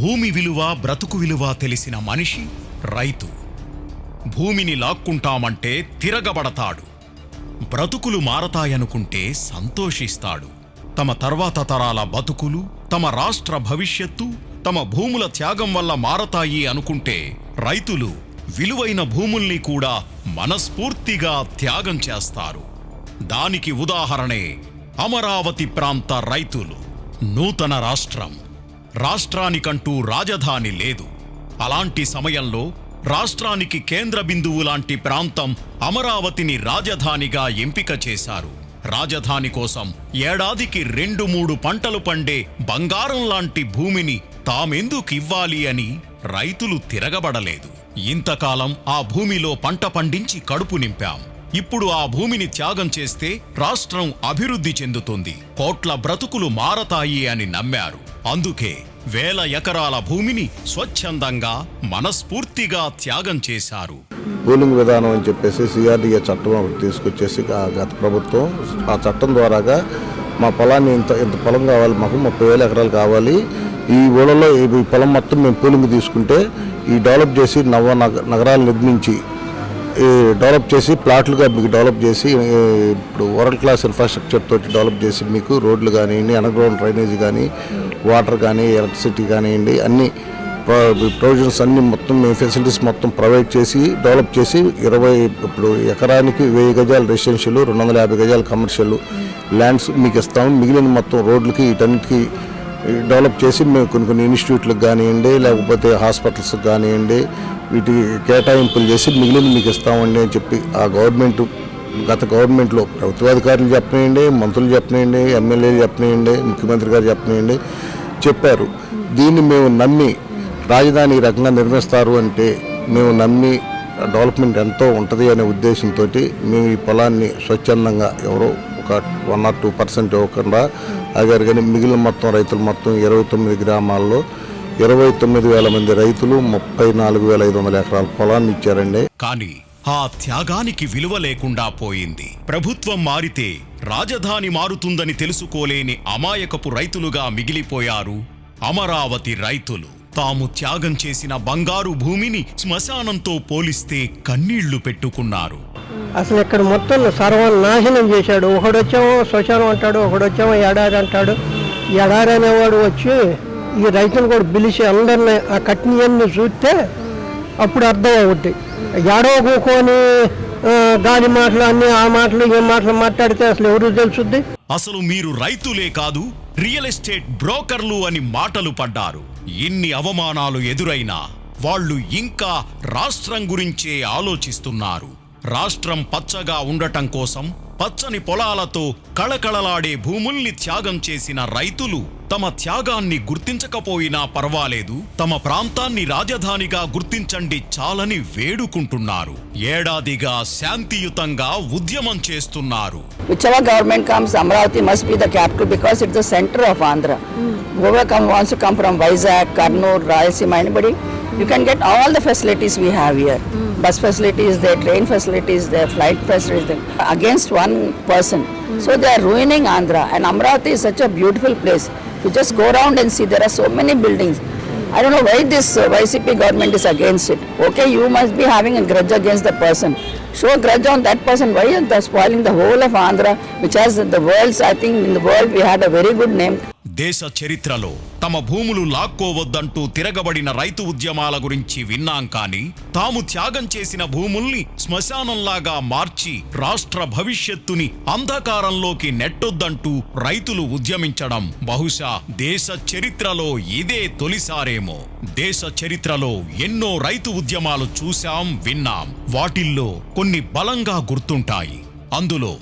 భూమి విలువ బ్రతుకు విలువ తెలిసిన మనిషి రైతు. భూమిని లాక్కుంటామంటే తిరగబడతాడు. బ్రతుకులు మారతాయనుకుంటే సంతోషిస్తాడు. తమ తర్వాత తరాల బతుకులు, తమ రాష్ట్ర భవిష్యత్తు, తమ భూముల త్యాగం వల్ల మారతాయి అనుకుంటే రైతులు విలువైన భూముల్ని కూడా మనస్ఫూర్తిగా త్యాగం చేస్తారు. దానికి ఉదాహరణే అమరావతి ప్రాంత రైతులు. నూతన రాష్ట్రానికంటూ రాజధాని లేదు. అలాంటి సమయంలో రాష్ట్రానికి కేంద్ర బిందువు లాంటి ప్రాంతం అమరావతిని రాజధానిగా ఎంపిక చేశారు. రాజధాని కోసం ఏడాదికి 2-3 పంటలు పండే బంగారం లాంటి భూమిని తామెందుకివ్వాలి అని రైతులు తిరగబడలేదు. ఇంతకాలం ఆ భూమిలో పంట పండించి కడుపు నింపాం. ఇప్పుడు ఆ భూమిని త్యాగం చేస్తే రాష్ట్రం అభివృద్ధి చెందుతుంది, కోట్ల బ్రతుకులు మారతాయి అని నమ్మారు. అందుకే వేల ఎకరాల భూమిని స్వచ్ఛందంగా మనస్ఫూర్తిగా త్యాగం చేశారు. పూలింగ్ విధానం అని చెప్పేసి సిఆర్డీఏ చట్టం ఒకటి తీసుకొచ్చేసి గత ప్రభుత్వం ఆ చట్టం ద్వారాగా మా పొలాన్ని ఇంత పొలం కావాలి, మాకు 30,000 ఎకరాలు కావాలి, ఈ ఊళ్ళలో ఈ పొలం మొత్తం మేము పూలింగ్ తీసుకుంటే ఈ డెవలప్ చేసి నగరాలు నిర్మించి డెవలప్ చేసి ప్లాట్లుగా మీకు డెవలప్ చేసి ఇప్పుడు వరల్డ్ క్లాస్ ఇన్ఫ్రాస్ట్రక్చర్ తోటి డెవలప్ చేసి మీకు రోడ్లు కానివ్వండి, అండర్గ్రౌండ్ డ్రైనేజ్ కానీ, వాటర్ కానీ, ఎలక్ట్రిసిటీ కానివ్వండి, అన్ని ప్రొవిజన్స్ అన్ని మొత్తం ఫెసిలిటీస్ మొత్తం ప్రొవైడ్ చేసి డెవలప్ చేసి ఇప్పుడు ఎకరానికి 1000 గజాలు రెసిడెన్షియల్, 250 గజాలు కమర్షియల్ ల్యాండ్స్ మీకు ఇస్తాము. మిగిలిన మొత్తం రోడ్లకి వీటన్నిటికీ డెవలప్ చేసి మేము కొన్ని ఇన్స్టిట్యూట్లకు కానివ్వండి, లేకపోతే హాస్పిటల్స్కి కానివ్వండి, వీటి కేటాయింపులు చేసి మిగిలిన మీకు ఇస్తామండి అని చెప్పి ఆ గత గవర్నమెంట్లో ప్రభుత్వాధికారులు చెప్పనివ్వండి, మంత్రులు చెప్పనివ్వండి, ఎమ్మెల్యేలు చెప్పనివ్వండి, ముఖ్యమంత్రి గారు చెప్పనివ్వండి చెప్పారు. దీన్ని మేము నమ్మి రాజధాని ఈ రకంగా నిర్మిస్తారు అంటే మేము నమ్మి డెవలప్మెంట్ ఎంతో ఉంటుంది అనే ఉద్దేశంతో మేము ఈ పొలాన్ని స్వచ్ఛందంగా ఎవరో ఒక 1 or 2% ఇవ్వకుండా ఆగారు. కానీ మిగిలిన మొత్తం రైతులు మొత్తం 29 గ్రామాల్లో 29,000 మంది రైతులు 34,500 ఎకరాల పొలాన్ని ఇచ్చారండి. కానీ ఆ త్యాగానికి విలువ లేకుండా పోయింది. ప్రభుత్వం మారితే రాజధాని మారుతుందని తెలుసుకోలేని అమాయకపు రైతులుగా మిగిలిపోయారు అమరావతి రైతులు. తాము త్యాగం చేసిన బంగారు భూమిని శ్మశానంతో పోలిస్తే కన్నీళ్లు పెట్టుకున్నారు. అసలు ఇక్కడ మొత్తం సర్వనాశనం చేశాడు. ఒకడొచ్చేమో శ్మశానం అంటాడు, ఒకడొచ్చేమో ఎడారి అంటాడు. ఎడారి అనేవాడు వచ్చి ఈ రైతులు కూడా పిలిచి అందరినీ ఆ కట్నీయన్ని చూస్తే అప్పుడు అర్థం అవుతుంది. ఎడో కూకొని గాలి మాటలు అన్ని ఆ మాటలు ఏ మాటలు మాట్లాడితే అసలు ఎవరు తెలుసుద్ది? అసలు మీరు రైతులే కాదు, రియల్ ఎస్టేట్ బ్రోకర్లు అని మాటలు పడ్డారు. ఇన్ని అవమానాలు ఎదురైనా వాళ్ళు ఇంకా రాష్ట్రం గురించే ఆలోచిస్తున్నారు. రాష్ట్రం పచ్చగా ఉండటం కోసం పచ్చని పొలాలతో కళకళలాడే భూముల్ని త్యాగం చేసిన రైతులు తమ త్యాగాన్ని గుర్తించకపోయినా పర్వాలేదు, తమ ప్రాంతాన్ని రాజధానిగా గుర్తించండి చాలని వేడుకుంటున్నారు. ఏడాదిగా శాంతియుతంగా ఉద్యమం చేస్తున్నారు. Whichever government comes, Amravati must be the capital because it's the center of Andhra. Whoever wants to come from Vizag, Kurnool, Rayalaseema, anybody, you can get all the facilities we have here. Bus facilities, their train facilities, their flight facilities, against one person. So they are ruining Andhra, and Amravati is such a beautiful place. You just go around and see there are so many buildings. I don't know why this YCP government is against it. Okay, you must be having a grudge against the person. Show a grudge on that person. Why are they spoiling the whole of Andhra, which has the world's, I think in the world we had a very good name. దేశ చరిత్రలో తమ భూములు లాక్కోవద్దంటూ తిరగబడిన రైతు ఉద్యమాల గురించి విన్నాం. కానీ తాము త్యాగం చేసిన భూముల్ని శ్మశానంలాగా మార్చి రాష్ట్ర భవిష్యత్తుని అంధకారంలోకి నెట్టొద్దంటూ రైతులు ఉద్యమించడం బహుశా దేశ చరిత్రలో ఇదే తొలిసారేమో. దేశ చరిత్రలో ఎన్నో రైతు ఉద్యమాలు చూశాం, విన్నాం. వాటిల్లో కొన్ని బలంగా గుర్తుంటాయి. అందులో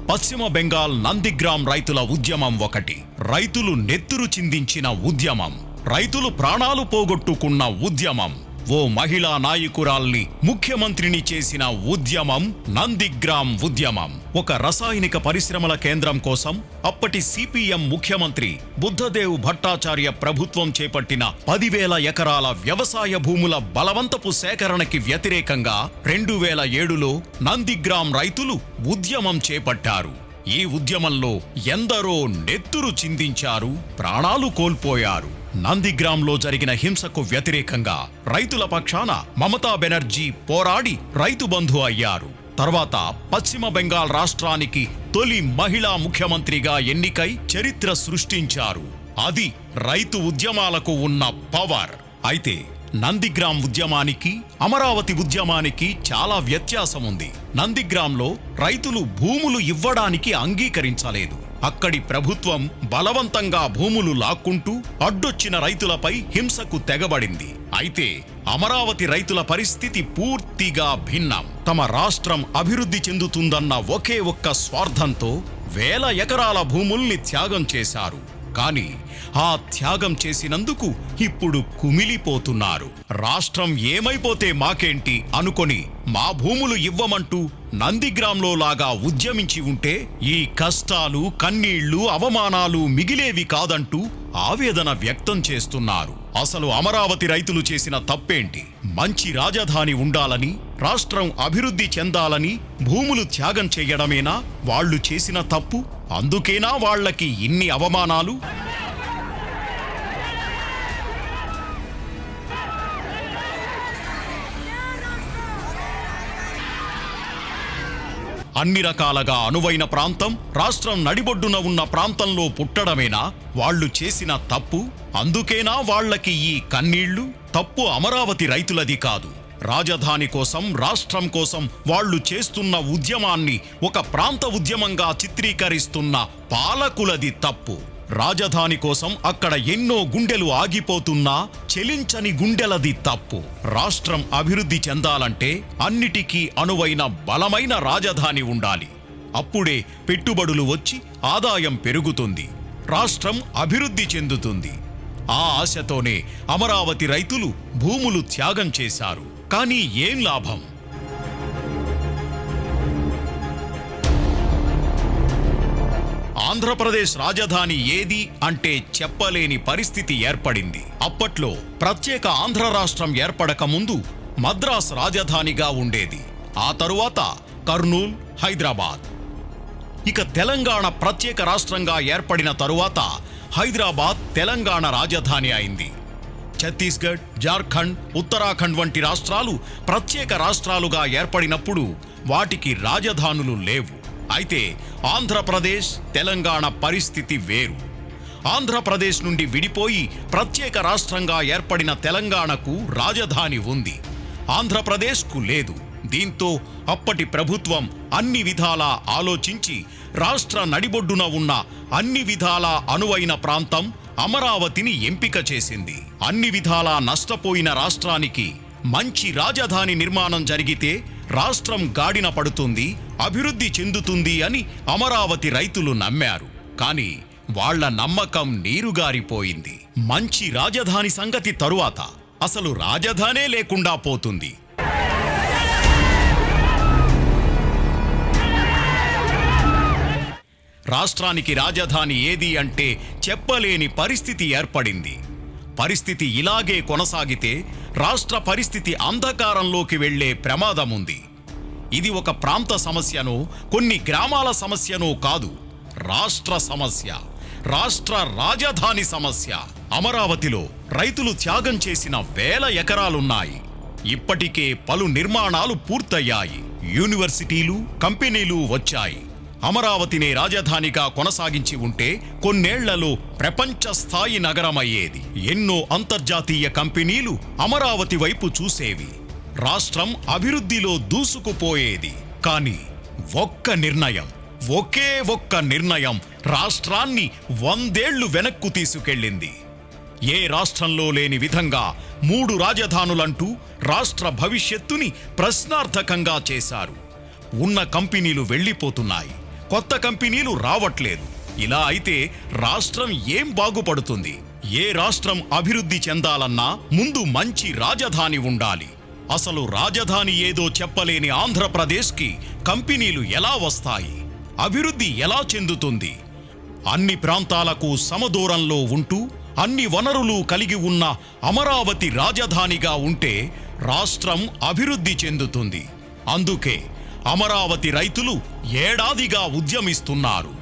పశ్చిమ బెంగాల్ నందిగ్రామ్ రైతుల ఉద్యమం ఒకటి. రైతులు నెత్తురు చిందించిన ఉద్యమం, రైతులు ప్రాణాలు పోగొట్టుకున్న ఉద్యమం, ఓ మహిళా నాయకురాల్ని ముఖ్యమంత్రిని చేసిన ఉద్యమం నందిగ్రామ్ ఉద్యమం. ఒక రసాయనిక పరిశ్రమల కేంద్రం కోసం అప్పటి సిపిఎం ముఖ్యమంత్రి బుద్ధదేవ్ భట్టాచార్య ప్రభుత్వం చేపట్టిన 10,000 ఎకరాల వ్యవసాయ భూముల బలవంతపు సేకరణకి వ్యతిరేకంగా 2007లో నందిగ్రామ్ రైతులు ఉద్యమం చేపట్టారు. ఈ ఉద్యమంలో ఎందరో నెత్తురు చిందించారు, ప్రాణాలు కోల్పోయారు. నందిగ్రామ్లో జరిగిన హింసకు వ్యతిరేకంగా రైతుల పక్షాన మమతా బెనర్జీ పోరాడి రైతు బంధు అయ్యారు. తర్వాత పశ్చిమ బెంగాల్ రాష్ట్రానికి తొలి మహిళా ముఖ్యమంత్రిగా ఎన్నికై చరిత్ర సృష్టించారు. అది రైతు ఉద్యమాలకు ఉన్న పవర్. అయితే నందిగ్రామ్ ఉద్యమానికి అమరావతి ఉద్యమానికి చాలా వ్యత్యాసం ఉంది. నందిగ్రామ్లో రైతులు భూములు ఇవ్వడానికి అంగీకరించలేదు. అక్కడి ప్రభుత్వం బలవంతంగా భూములు లాక్కుంటూ అడ్డొచ్చిన రైతులపై హింసకు తెగబడింది. అయితే అమరావతి రైతుల పరిస్థితి పూర్తిగా భిన్నం. తమ రాష్ట్రం అభివృద్ధి చెందుతుందన్న ఒకే ఒక్క స్వార్థంతో వేల ఎకరాల భూముల్ని త్యాగం చేశారు. కానీ ఆ త్యాగం చేసినందుకు ఇప్పుడు కుమిలిపోతున్నారు. రాష్ట్రం ఏమైపోతే మాకేంటి అనుకొని మా భూములు ఇవ్వమంటూ నందిగ్రామ్లో లాగా ఉద్యమించి ఉంటే ఈ కష్టాలు, కన్నీళ్లు, అవమానాలు మిగిలేవి కాదంటూ ఆవేదన వ్యక్తం చేస్తున్నారు. అసలు అమరావతి రైతులు చేసిన తప్పేంటి? మంచి రాజధాని ఉండాలని, రాష్ట్రం అభివృద్ధి చెందాలని భూములు త్యాగం చేయడమేనా వాళ్ళు చేసిన తప్పు? అందుకేనా వాళ్ళకి ఇన్ని అవమానాలు? అన్ని రకాలుగా అనువైన ప్రాంతం, రాష్ట్రం నడిబొడ్డున ఉన్న ప్రాంతంలో పుట్టడమేనా వాళ్ళు చేసిన తప్పు? అందుకేనా వాళ్ళకి ఈ కన్నీళ్లు? తప్పు అమరావతి రైతులది కాదు. రాజధాని కోసం, రాష్ట్రం కోసం వాళ్ళు చేస్తున్న ఉద్యమాన్ని ఒక ప్రాంత ఉద్యమంగా చిత్రీకరిస్తున్న పాలకులది తప్పు. రాజధాని కోసం అక్కడ ఎన్నో గుండెలు ఆగిపోతున్నా చెలించని గుండెలది తప్పు. రాష్ట్రం అభివృద్ధి చెందాలంటే అన్నిటికీ అనువైన బలమైన రాజధాని ఉండాలి. అప్పుడే పెట్టుబడులు వచ్చి ఆదాయం పెరుగుతుంది, రాష్ట్రం అభివృద్ధి చెందుతుంది. ఆ ఆశతోనే అమరావతి రైతులు భూములు త్యాగం చేశారు. కానీ ఏం లాభం? ఆంధ్రప్రదేశ్ రాజధాని ఏది అంటే చెప్పలేని పరిస్థితి ఏర్పడింది. అప్పట్లో ప్రత్యేక ఆంధ్ర రాష్ట్రం ఏర్పడక ముందు మద్రాస్ రాజధానిగా ఉండేది. ఆ తరువాత కర్నూల్, హైదరాబాద్. ఇక తెలంగాణ ప్రత్యేక రాష్ట్రంగా ఏర్పడిన తరువాత హైదరాబాద్ తెలంగాణ రాజధాని అయింది. ఛత్తీస్గఢ్, జార్ఖండ్, ఉత్తరాఖండ్ వంటి రాష్ట్రాలు ప్రత్యేక రాష్ట్రాలుగా ఏర్పడినప్పుడు వాటికి రాజధానులు లేవు. అయితే ఆంధ్రప్రదేశ్, తెలంగాణ పరిస్థితి వేరు. ఆంధ్రప్రదేశ్ నుండి విడిపోయి ప్రత్యేక రాష్ట్రంగా ఏర్పడిన తెలంగాణకు రాజధాని ఉంది, ఆంధ్రప్రదేశ్కు లేదు. దీంతో అప్పటి ప్రభుత్వం అన్ని విధాలా ఆలోచించి రాష్ట్ర నడిబొడ్డున ఉన్న అన్ని విధాలా అనువైన ప్రాంతం అమరావతిని ఎంపిక చేసింది. అన్ని విధాలా నష్టపోయిన రాష్ట్రానికి మంచి రాజధాని నిర్మాణం జరిగితే రాష్ట్రం గాడిన పడుతుంది, అభివృద్ధి చెందుతుంది అని అమరావతి రైతులు నమ్మారు. కానీ వాళ్ల నమ్మకం నీరుగారిపోయింది. మంచి రాజధాని సంగతి తరువాత అసలు రాజధానే లేకుండా పోతుంది. రాష్ట్రానికి రాజధాని ఏది అంటే చెప్పలేని పరిస్థితి ఏర్పడింది. పరిస్థితి ఇలాగే కొనసాగితే రాష్ట్ర పరిస్థితి అంధకారంలోకి వెళ్లే ప్రమాదముంది. ఇది ఒక ప్రాంత సమస్యనో, కొన్ని గ్రామాల సమస్యనో కాదు, రాష్ట్ర సమస్య, రాష్ట్ర రాజధాని సమస్య. అమరావతిలో రైతులు త్యాగం చేసిన వేల ఎకరాలున్నాయి. ఇప్పటికే పలు నిర్మాణాలు పూర్తయ్యాయి. యూనివర్సిటీలు, కంపెనీలు వచ్చాయి. అమరావతినే రాజధానిగా కొనసాగించి ఉంటే కొన్నేళ్లలో ప్రపంచ స్థాయి నగరమయ్యేది. ఎన్నో అంతర్జాతీయ కంపెనీలు అమరావతి వైపు చూసేవి. రాష్ట్రం అభివృద్ధిలో దూసుకుపోయేది. కానీ ఒకే ఒక్క నిర్ణయం రాష్ట్రాన్ని 100 ఏళ్లు వెనక్కు తీసుకెళ్ళింది. ఏ రాష్ట్రంలో లేని విధంగా 3 రాజధానులంటూ రాష్ట్ర భవిష్యత్తుని ప్రశ్నార్థకంగా చేశారు. ఉన్న కంపెనీలు వెళ్ళిపోతున్నాయి, కొత్త కంపెనీలు రావట్లేదు. ఇలా అయితే రాష్ట్రం ఏం బాగుపడుతుంది? ఏ రాష్ట్రం అభివృద్ధి చెందాలన్నా ముందు మంచి రాజధాని ఉండాలి. అసలు రాజధాని ఏదో చెప్పలేని ఆంధ్రప్రదేశ్కి కంపెనీలు ఎలా వస్తాయి? అభివృద్ధి ఎలా చెందుతుంది? అన్ని ప్రాంతాలకు సమదూరంలో ఉంటూ అన్ని వనరులు కలిగి ఉన్న అమరావతి రాజధానిగా ఉంటే రాష్ట్రం అభివృద్ధి చెందుతుంది. అందుకే అమరావతి రైతులు ఏడాదిగా ఉద్యమిస్తున్నారు.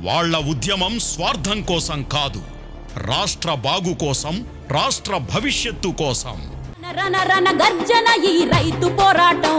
వాళ్ల ఉద్యమం స్వార్థం కోసం కాదు, రాష్ట్ర బాగు కోసం, రాష్ట్ర భవిష్యత్తు కోసం. రణ రణ గర్జన ఈ రైతు పోరాటం